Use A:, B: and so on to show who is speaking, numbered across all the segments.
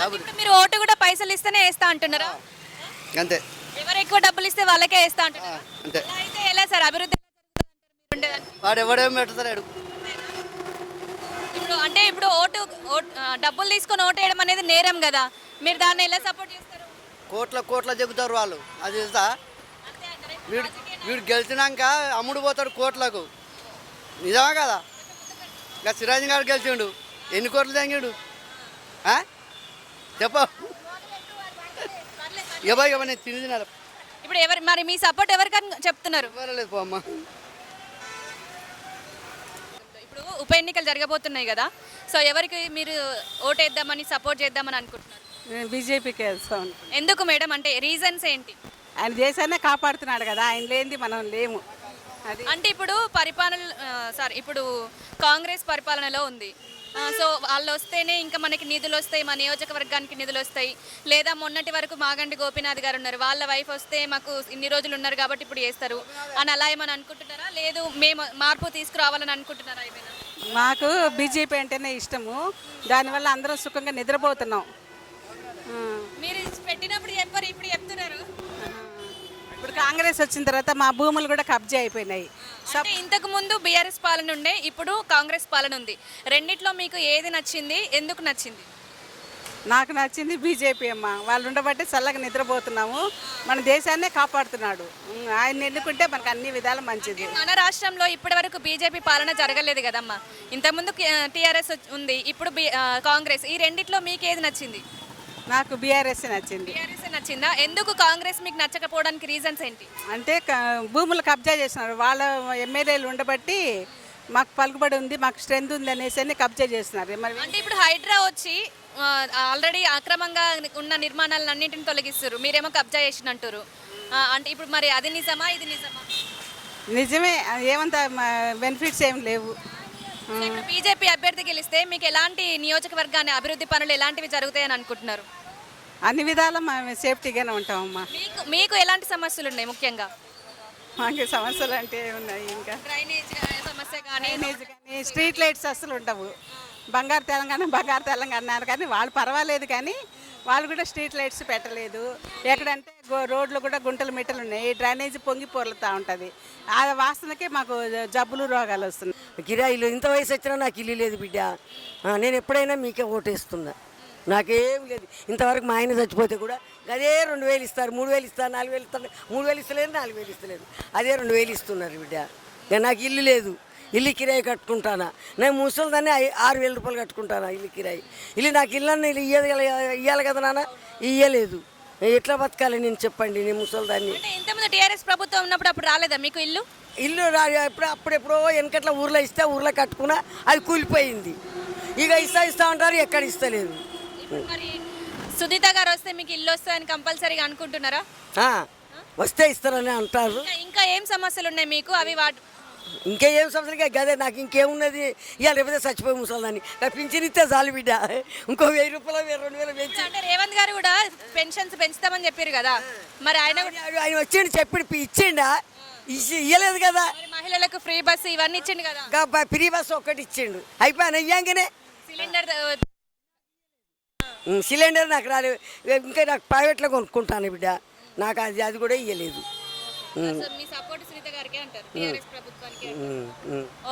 A: ఇప్పుడు మీరు ఓటు కూడా పైసలు ఇస్తేనే వేస్తా అంటున్నారా?
B: అంతే
A: ఎవరు ఎక్కువ డబ్బులు ఇస్తే వాళ్ళకే వేస్తా అంటున్నారా?
B: అంతే.
A: అలా అయితే ఎలా సార్ అభివృద్ధి ఎలా జరుగుతుంది అంటారు మీరు ఉండేదాన్ని?
B: వాడు ఎవడేం పెడతలేడు.
A: ఇప్పుడు అంటే ఇప్పుడు డబ్బులు తీసుకొని ఓటు వేయడం అనేది నేరం కదా, మీరు దాన్ని ఎలా సపోర్ట్ చేస్తారు?
B: కోట్ల చెబుతారు వాళ్ళు. అది తెలుసా?
A: అంతే అంటారా? ఇప్పుడు
B: వీడు
A: రాజకీయ
B: వీడు గెలిచినాక అమ్ముడు పోతాడు కోట్లకు. నిజమా కదా? ఇంకా సిరాజ్ గారు గెలిచిండు, ఎన్ని కోట్లు తెంగాడు చెప్ప ఎవరు తినదు.
A: ఇప్పుడు ఎవరు మరి మీ సపోర్ట్ ఎవరికని చెప్తున్నారు?
B: లేదు పో అమ్మ.
A: ఇప్పుడు ఉప ఎన్నికలు జరగబోతున్నాయి కదా, సో ఎవరికి మీరు ఓటేద్దామని సపోర్ట్ చేద్దామని అనుకుంటున్నారు?
C: నేను బీజేపీకి వేస్తాం.
A: ఎందుకు మేడం, అంటే రీజన్స్ ఏంటి?
C: ఆయన దేశాన్నే కాపాడుతున్నాడు కదా, ఆయన లేనిది మనం లేము. అది
A: అంటే ఇప్పుడు ఇప్పుడు కాంగ్రెస్ పరిపాలనలో ఉంది. సో వాళ్ళు వస్తేనే ఇంకా మనకి నిధులు వస్తాయి, మా నియోజకవర్గానికి నిధులు వస్తాయి. లేదా మొన్నటి వరకు మాగంటి గోపీనాథ్ గారు ఉన్నారు, వాళ్ళ వైఫ్ వస్తే మాకు ఇన్ని రోజులు ఉన్నారు కాబట్టి ఇప్పుడు చేస్తారు అని అలా ఏమని అనుకుంటున్నారా? లేదు మేము మార్పు తీసుకురావాలని అనుకుంటున్నారా ఏమైనా?
C: మాకు బీజేపీ అంటేనే ఇష్టము, దానివల్ల అందరం సుఖంగా నిద్రపోతున్నాం.
A: మీరు పెట్టినప్పుడు చెప్పారు, ఇప్పుడు చెప్తున్నారు.
C: ఇప్పుడు కాంగ్రెస్ వచ్చిన తర్వాత మా భూములు కూడా కబ్జా అయిపోయినాయి.
A: అంటే ఇంతకు ముందు బీఆర్ఎస్ పాలన ఉండే, ఇప్పుడు కాంగ్రెస్ పాలన ఉంది. రెండిట్లో మీకు ఏది నచ్చింది, ఎందుకు నచ్చింది?
C: నాకు నచ్చింది బీజేపీ అమ్మ. వాళ్ళు ఉండబట్టే చల్లగా నిద్రపోతున్నాము, మన దేశాన్నే కాపాడుతున్నాడు. ఆయన ఎన్నుకుంటే మనకు అన్ని విధాలు మంచిది.
A: మన రాష్ట్రంలో ఇప్పటి వరకు బీజేపీ పాలన జరగలేదు కదమ్మా. ఇంతకుముందు టీఆర్ఎస్ ఉంది, ఇప్పుడు కాంగ్రెస్. ఈ రెండిట్లో మీకు ఏది నచ్చింది?
C: నాకు బీఆర్ఎస్ నచ్చింది.
A: బీఆర్ఎస్ నచ్చిందా? ఎందుకు కాంగ్రెస్ మీకు నచ్చకపోవడానికి రీజన్స్ ఏంటి?
C: అంటే భూములు కబ్జా చేస్తున్నారు, వాళ్ళ ఎమ్మెల్యేలు ఉండబట్టి మాకు పలుకుబడి ఉంది, మాకు స్ట్రెంత్ ఉంది అనేసి అని కబ్జా చేస్తున్నారు. మరి
A: అంటే ఇప్పుడు హైడ్రా వచ్చి ఆల్రెడీ అక్రమంగా ఉన్న నిర్మాణాలను అన్నింటిని తొలగిస్తారు, మీరేమో కబ్జా చేసినంటారు. అంటే ఇప్పుడు మరి అది నిజమా, ఇది నిజమా?
C: నిజమే, ఏమంత బెనిఫిట్స్ ఏం లేవు.
A: సో ఇప్పుడు బీజేపీ అభ్యర్థి గెలిస్తే మీకు ఎలాంటి నియోజకవర్గాన్ని అభివృద్ధి పనులు ఎలాంటివి జరుగుతాయని అనుకుంటున్నారు?
C: అన్ని విధాలా మేము సేఫ్టీగానే ఉంటామమ్మా.
A: మీకు ఎలాంటి సమస్యలు ఉన్నాయి ముఖ్యంగా?
C: మాకు సమస్యలు అంటే ఉన్నాయి, ఇంకా
A: డ్రైనేజ్ సమస్య కానీ,
C: డ్రైనేజ్ కానీ, స్ట్రీట్ లైట్స్ అస్సలు ఉండవు. బంగారు తెలంగాణ అన్నారు కానీ వాళ్ళు పర్వాలేదు, కానీ వాళ్ళు కూడా స్ట్రీట్ లైట్స్ పెట్టలేదు. ఎక్కడంటే రోడ్లు కూడా గుంటలు మిట్టలు ఉన్నాయి, డ్రైనేజ్ పొంగి పొర్లుతూ ఉంటుంది. ఆ వాసనకే మాకు జబ్బులు రోగాలు వస్తున్నాయి.
D: కిరాయిలు ఇంత వయసు వచ్చినా నాకు ఇల్లు లేదు బిడ్డ. నేను ఎప్పుడైనా మీకే ఓటేస్తున్నా, నాకేం లేదు. ఇంతవరకు మా ఆయన చచ్చిపోతే కూడా అదే 2000 ఇస్తారు, 3000 ఇస్తారు, 4000 ఇస్తారు. 3000 ఇస్తలేదు, 4000 ఇస్తలేదు, అదే 2000 ఇస్తున్నారు బిడ్డ. ఇక నాకు ఇల్లు లేదు, ఇల్లు కిరాయి కట్టుకుంటానా. నేను ముసలిదాన్ని 6000 రూపాయలు కట్టుకుంటానా ఇల్లు కిరాయి. ఇల్లు నాకు ఇల్లు ఇవ్వాలి కదా నాన్న, ఇయ్యలేదు. ఎట్లా బతకాలి నేను చెప్పండి, నేను ముసలిదాన్ని.
A: ఇంతకుముందు టీఆర్ఎస్ ప్రభుత్వం ఉన్నప్పుడు అప్పుడు రాలేదా మీకు ఇల్లు?
D: ఇల్లు అప్పుడెప్పుడో వెనకట్ల ఊర్లో ఇస్తే ఊర్లో కట్టుకున్నా, అది కూలిపోయింది. ఇక ఇస్తా ఉంటారు, ఎక్కడ ఇస్తలేదు.
A: మరి సునీత గారు వస్తే మీకు ఇల్లు వస్తాయని కంపల్సరీగా అనుకుంటున్నారా?
D: వస్తే ఇస్తారని అంటారు.
A: ఇంకా ఏం సమస్యలు ఉన్నాయి మీకు? అవి
D: ఇంకేం సమస్యలు గదే, నాకు ఇంకేమున్నది ఇవాళ రేపైతే చచ్చిపోయి ముసలిదాన్ని. నాకు పింఛన్ ఇస్తే చాలు బిడ్డ, ఇంకో 1000 రూపాయలు 2000 పెంచి.
A: అంటే రేవంత్ గారు కూడా పెన్షన్స్ పెంచుతామని చెప్పారు కదా, మరి ఆయన
D: వచ్చిండు చెప్పి ఇచ్చిండా? ఇయ్యలేదు కదా.
A: మహిళలకు ఫ్రీ బస్సు ఇవన్నీ ఇచ్చిండు కదా.
D: ఫ్రీ బస్సు ఒక్కటి ఇచ్చిండు, అయిపోయాను ఇయ్యంగానే. సిలిండర్ నాకు రాలేదు, ఇంకా నాకు ప్రైవేట్లో కొనుక్కుంటాను బిడ్డ, నాకు అది కూడా ఇయ్యలేదు.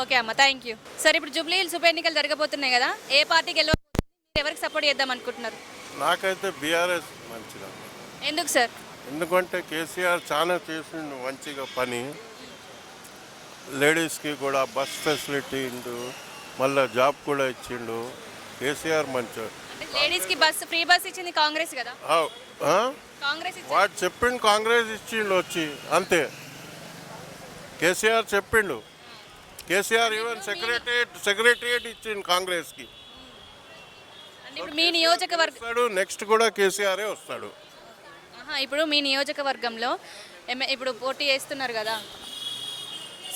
A: ఓకే అమ్మ, థ్యాంక్ యూ. సార్ ఇప్పుడు జూబ్లీ హిల్స్ ఉప ఎన్నికలు జరగబోతున్నాయి కదా, ఏ పార్టీకి గెలవబోతుంది, ఎవరికి సపోర్ట్ చేద్దాం అనుకుంటున్నారు?
E: నాకైతే బీఆర్ఎస్ మంచిది.
A: ఎందుకు సార్?
E: ఎందుకంటే కేసీఆర్ చాలా చేసిండు మంచిగా పని. లేడీస్కి కూడా బస్ ఫెసిలిటీ ఇండు, మళ్ళీ జాబ్ కూడా ఇచ్చిండు కేసీఆర్. మంచి
A: లేడీస్కి ఫ్రీ బస్ ఇచ్చింది కాంగ్రెస్ కదా. కాంగ్రెస్
E: వాడు చెప్పిండు, కాంగ్రెస్ ఇచ్చిండు వచ్చి, అంతే. కేసీఆర్ చెప్పిండు, కేసీఆర్ ఈవెన్ సెక్రటరియట్ ఇచ్చిండు కాంగ్రెస్కి.
A: ఇప్పుడు మీ నియోజకవర్గం
E: నెక్స్ట్ కూడా కేసీఆరే వస్తాడు.
A: ఇప్పుడు మీ నియోజకవర్గంలో ఇప్పుడు పోటీ చేస్తున్నారు కదా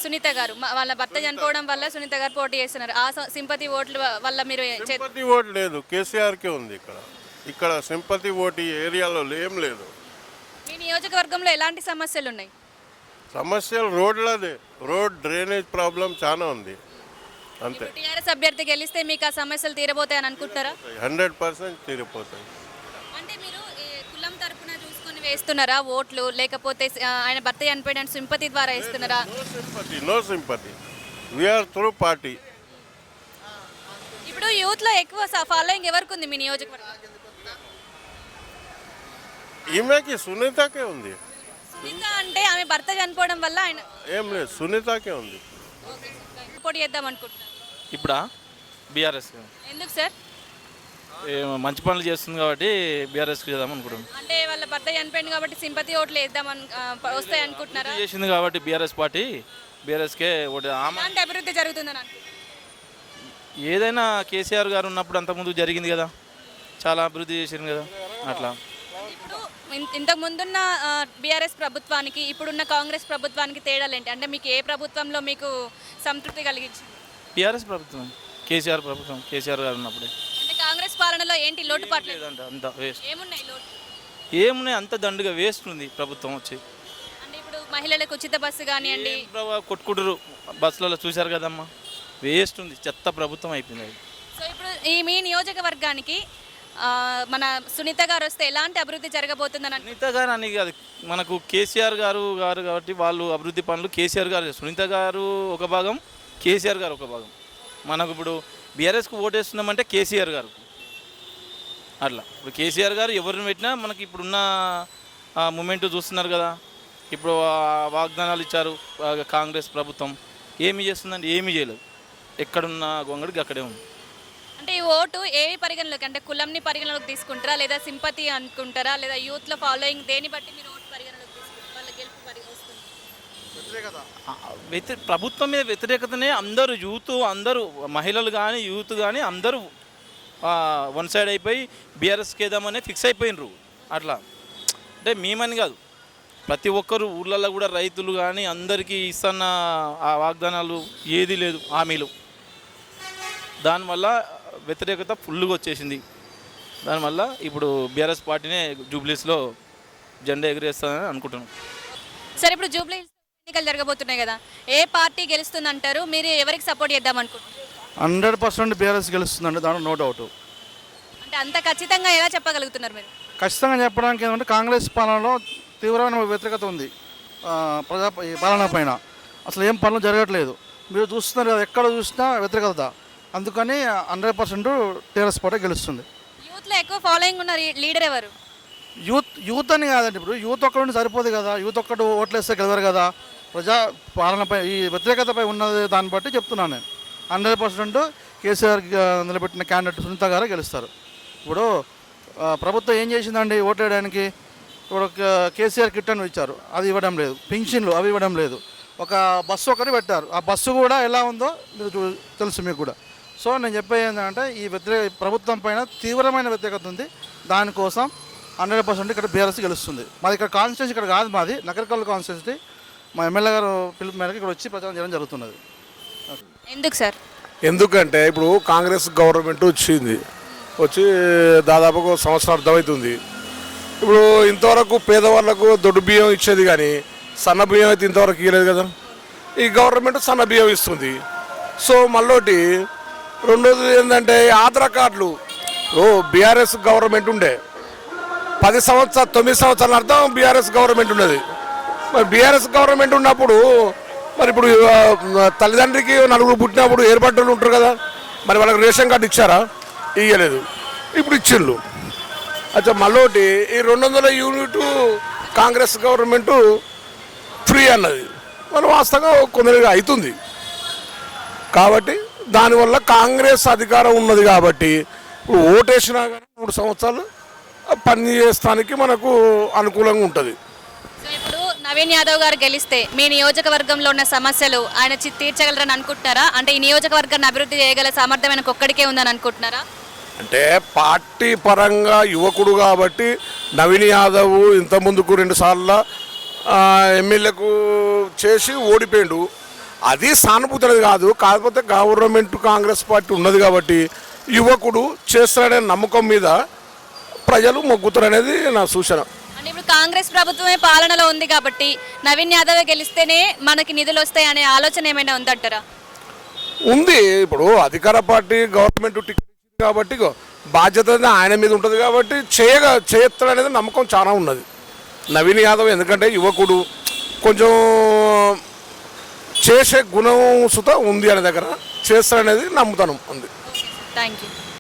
A: సునీత గారు, వాళ్ళ భర్త చనిపోవడం వల్ల సునీత గారు పోటీ చేస్తున్నారు. ఆ సింపతి ఓట్ల వల్ల మీరు
E: సింపతి ఓటు లేదు, కేసీఆర్కే ఉంది. ఇక్కడ సింపతి ఓటు ఏరియాలో ఏం లేదు.
A: మీ నియోజకవర్గంలో ఎలాంటి సమస్యలు ఉన్నాయి?
E: సమస్యలు రోడ్లదే, రోడ్ డ్రైనేజ్ ప్రాబ్లం చాలా ఉంది, అంతే.
A: టీఆర్ఎస్ అభ్యర్థి గెలిస్తే మీకు ఆ సమస్యలు తీరబోతాయని అనుకుంటారా?
E: 100% తీరిపోతాయి.
A: వేస్తున్నారా ఓట్లు, లేకపోతే ఆయన భర్త చనిపోయిన సింపతి ద్వారా వేస్తున్నారా?
E: No sympathy, we're through party.
A: ఇప్పుడు యూత్ లో ఎక్కువ ఫాలోయింగ్ ఎవరికి ఉంది మీ నియోజకవర్గం?
E: ఈమెకి సునీతకే ఉంది.
A: సునీత అంటే ఆమె భర్త చనిపోవడం వల్ల ఆయన
E: ఏం లేదు, సునీతకే ఉంది.
A: పోటీ చేద్దాం అనుకుంటున్నారు.
F: ఇప్పుడా బీఆర్ఎస్
A: ఎందుకు సార్?
F: మంచి పనులు చేస్తుంది కాబట్టి బీఆర్ఎస్కి చేద్దాం అనుకుంటున్నాం.
A: అంటే వాళ్ళ భర్త చనిపోయింది కాబట్టి సింపతి ఓట్లు వేద్దాం వస్తాయి అనుకుంటున్నారా?
F: చేసింది కాబట్టి బీఆర్ఎస్ పార్టీ బీఆర్ఎస్కే ఓటు.
A: ఎలాంటి అభివృద్ధి జరుగుతుందని అనుకుంటున్నారు?
F: ఏదైనా కేసీఆర్ గారు ఉన్నప్పుడు అంతకుముందు జరిగింది కదా, చాలా అభివృద్ధి చేసింది కదా అట్లా.
A: ఇప్పుడు ఇంతకు ముందున్న బీఆర్ఎస్ ప్రభుత్వానికి ఇప్పుడున్న కాంగ్రెస్ ప్రభుత్వానికి తేడాలు ఏంటి? అంటే మీకు ఏ ప్రభుత్వంలో మీకు సంతృప్తి కలిగించింది?
F: బీఆర్ఎస్ ప్రభుత్వం, కేసీఆర్ ప్రభుత్వం, కేసీఆర్ గారు ఉన్నప్పుడే.
A: అంటే కాంగ్రెస్ పాలనలో ఏంటి లోటుపాట్లు?
F: లేదంటే అంత వేస్ట్.
A: ఏమున్నాయి లోటు?
F: ఏమున్నాయి, అంత దండుగా వేస్ట్ ఉంది ప్రభుత్వం వచ్చి.
A: అంటే ఇప్పుడు మహిళలకు ఉచిత బస్సు కానివ్వండి,
F: కొట్టుకుంటారు బస్సులలో, చూశారు కదమ్మా, వేస్ట్ ఉంది, చెత్త ప్రభుత్వం అయిపోయింది అది.
A: సో ఇప్పుడు ఈ మీ నియోజకవర్గానికి మన సునీత గారు వస్తే ఎలాంటి అభివృద్ధి జరగబోతుందని
F: సునీత గారు అని కాదు, మనకు కేసీఆర్ గారు కాబట్టి వాళ్ళు అభివృద్ధి పనులు కేసీఆర్ గారు, సునీత గారు ఒక భాగం, కేసీఆర్ గారు ఒక భాగం. మనకు ఇప్పుడు బీఆర్ఎస్కు ఓటేస్తున్నామంటే కేసీఆర్ గారు అట్లా. ఇప్పుడు కేసీఆర్ గారు ఎవరిని పెట్టినా మనకి ఇప్పుడున్న మూమెంట్ చూస్తున్నారు కదా. ఇప్పుడు వాగ్దానాలు ఇచ్చారు కాంగ్రెస్ ప్రభుత్వం, ఏమి చేస్తుందంటే ఏమీ చేయలేదు. ఎక్కడున్న గొంగడికి అక్కడే ఉంది.
A: అంటే ఈ ఓటు ఏ పరిగణలోకి, అంటే కులంని పరిగణలోకి తీసుకుంటారా, లేదా సింపతి అనుకుంటారా, లేదా యూత్లో ఫాలోయింగ్, దేని బట్టి మీరు ఓటు పరిగణలోకి తీసుకుంటారు? వాళ్ళ గెలుపు వస్తుంది.
F: ప్రభుత్వం మీద వ్యతిరేకతనే అందరూ యూత్, అందరూ మహిళలు కానీ యూత్ కానీ అందరూ వన్ సైడ్ అయిపోయి బీఆర్ఎస్కి వేద్దామని ఫిక్స్ అయిపోయినరు అట్లా. అంటే మేమని కాదు, ప్రతి ఒక్కరు ఊళ్ళల్లో కూడా రైతులు కానీ అందరికీ ఇస్తున్న ఆ వాగ్దానాలు ఏది లేదు, హామీలు. దానివల్ల వ్యతిరేకత ఫుల్గా వచ్చేసింది. దానివల్ల ఇప్పుడు బీఆర్ఎస్ పార్టీనే జూబ్లీస్లో జెండా ఎగిరేస్తుందని అనుకుంటున్నాం.
A: సరే, ఇప్పుడు జూబ్లీ ఎన్నికలు జరగబోతున్నాయి కదా, ఏ పార్టీ గెలుస్తుందంటారు? మీరు ఎవరికి సపోర్ట్ చేద్దాం అనుకుంటున్నారు?
G: 100% బీఆర్ఎస్ గెలుస్తుందండి, దాంట్లో నో డౌట్.
A: అంటే అంత ఖచ్చితంగా ఎలా చెప్పగలుగుతున్నారు మీరు?
G: ఖచ్చితంగా చెప్పడానికి ఏంటంటే కాంగ్రెస్ పాలనలో తీవ్రమైన వ్యతిరేకత ఉంది. ఈ పాలన పైన అసలు ఏం పనులు జరగట్లేదు. మీరు చూస్తున్నారు కదా, ఎక్కడ చూసినా వ్యతిరేకత. అందుకని 100% టీఆర్ఎస్ పార్టీ గెలుస్తుంది.
A: యూత్లో ఎక్కువ ఫాలోయింగ్ ఉన్న లీడర్ ఎవరు?
G: యూత్ అని కాదండి, ఇప్పుడు యూత్ ఒక్కడి నుండి సరిపోదు కదా. యూత్ ఒక్కడు ఓట్లేస్తే గెలవరు కదా. ప్రజా పాలనపై ఈ వ్యతిరేకతపై ఉన్నది దాన్ని బట్టి చెప్తున్నాను నేను. 100% కేసీఆర్ నిలబెట్టిన క్యాండిడేట్ సునీత గారు గెలుస్తారు. ఇప్పుడు ప్రభుత్వం ఏం చేసిందండి ఓట్లు వేయడానికి? ఇప్పుడు కేసీఆర్ కిట్ అని ఇచ్చారు, అది ఇవ్వడం లేదు. పింఛన్లు అవి ఇవ్వడం లేదు. ఒక బస్సు ఒకటి పెట్టారు, ఆ బస్సు కూడా ఎలా ఉందో మీరు తెలుసు మీకు కూడా. సో నేను చెప్పేది ఏంటంటే ఈ ప్రభుత్వం పైన తీవ్రమైన వ్యతిరేకత ఉంది. దానికోసం 100% ఇక్కడ బీఆర్ఎస్ గెలుస్తుంది. మాది ఇక్కడ కాన్స్టిట్యూన్సీ ఇక్కడ కాదు, మాది నగరకల్ కాన్స్టిట్యూన్సీ. మా ఎమ్మెల్యే గారు పిలుపు మేరకు ఇక్కడ వచ్చి ప్రచారం చేయడం జరుగుతున్నది.
A: ఎందుకు సార్?
H: ఎందుకంటే ఇప్పుడు కాంగ్రెస్ గవర్నమెంట్ వచ్చి దాదాపుగా సంవత్సరం అర్థమవుతుంది. ఇప్పుడు ఇంతవరకు పేదవాళ్ళకు దొడ్డు బియ్యం ఇచ్చేది కానీ సన్న బియ్యం అయితే ఇంతవరకు ఇవ్వలేదు కదా. ఈ గవర్నమెంట్ సన్న బియ్యం ఇస్తుంది. సో మళ్ళీ రెండోది ఏంటంటే ఆధార్ కార్డులు. బీఆర్ఎస్ గవర్నమెంట్ ఉండే 9 సంవత్సరాల అర్థం బీఆర్ఎస్ గవర్నమెంట్ ఉన్నది. మరి బీఆర్ఎస్ గవర్నమెంట్ ఉన్నప్పుడు మరి ఇప్పుడు తల్లిదండ్రికి 4 పుట్టినప్పుడు ఏర్పడ్డలు ఉంటారు కదా, మరి వాళ్ళకి రేషన్ కార్డు ఇచ్చారా? ఇవ్వలేదు. ఇప్పుడు ఇచ్చిండ్రు. అచ్చా మళ్ళీ ఈ 200 యూనిట్ కాంగ్రెస్ గవర్నమెంటు ఫ్రీ అన్నది. మరి వాస్తవంగా కొందరిగా అవుతుంది. కాబట్టి దానివల్ల కాంగ్రెస్ అధికారం ఉన్నది కాబట్టి ఇప్పుడు ఓటేసినా కానీ 3 సంవత్సరాలు పని చేస్తానికి మనకు అనుకూలంగా ఉంటుంది.
A: సో ఇప్పుడు నవీన్ యాదవ్ గారు గెలిస్తే మీ నియోజకవర్గంలో ఉన్న సమస్యలు ఆయన తీర్చగలరని అనుకుంటున్నారా? అంటే ఈ నియోజకవర్గాన్ని అభివృద్ధి చేయగల సామర్థ్యం ఆయనకు ఒక్కడికే ఉందని అనుకుంటున్నారా?
H: అంటే పార్టీ పరంగా యువకుడు కాబట్టి నవీన్ యాదవ్ ఇంత ముందుకు 2 సార్లు ఎమ్మెల్యేకు చేసి ఓడిపోయాడు. అది సానుభూతి అనేది కాదు. కాకపోతే గవర్నమెంట్ కాంగ్రెస్ పార్టీ ఉన్నది కాబట్టి యువకుడు చేస్తాడనే నమ్మకం మీద ప్రజలు మొగ్గుతారనేది నా సూచన.
A: అంటే ఇప్పుడు కాంగ్రెస్ ప్రభుత్వమే పాలనలో ఉంది కాబట్టి నవీన్ యాదవ్ గెలిస్తేనే మనకి నిధులు వస్తాయి అనే ఆలోచన ఏమైనా ఉందంటారా?
H: ఉంది. ఇప్పుడు అధికార పార్టీ గవర్నమెంట్ టికెట్ కాబట్టి బాధ్యత ఆయన మీద ఉంటుంది కాబట్టి చేయస్తాడనేది నమ్మకం చాలా ఉన్నది. నవీన్ యాదవ్ ఎందుకంటే యువకుడు కొంచెం చేసే గుణం సుత ఉంది అనే దగ్గర చేస్తాడనేది నమ్ముతాను ఉంది.
A: Thank you.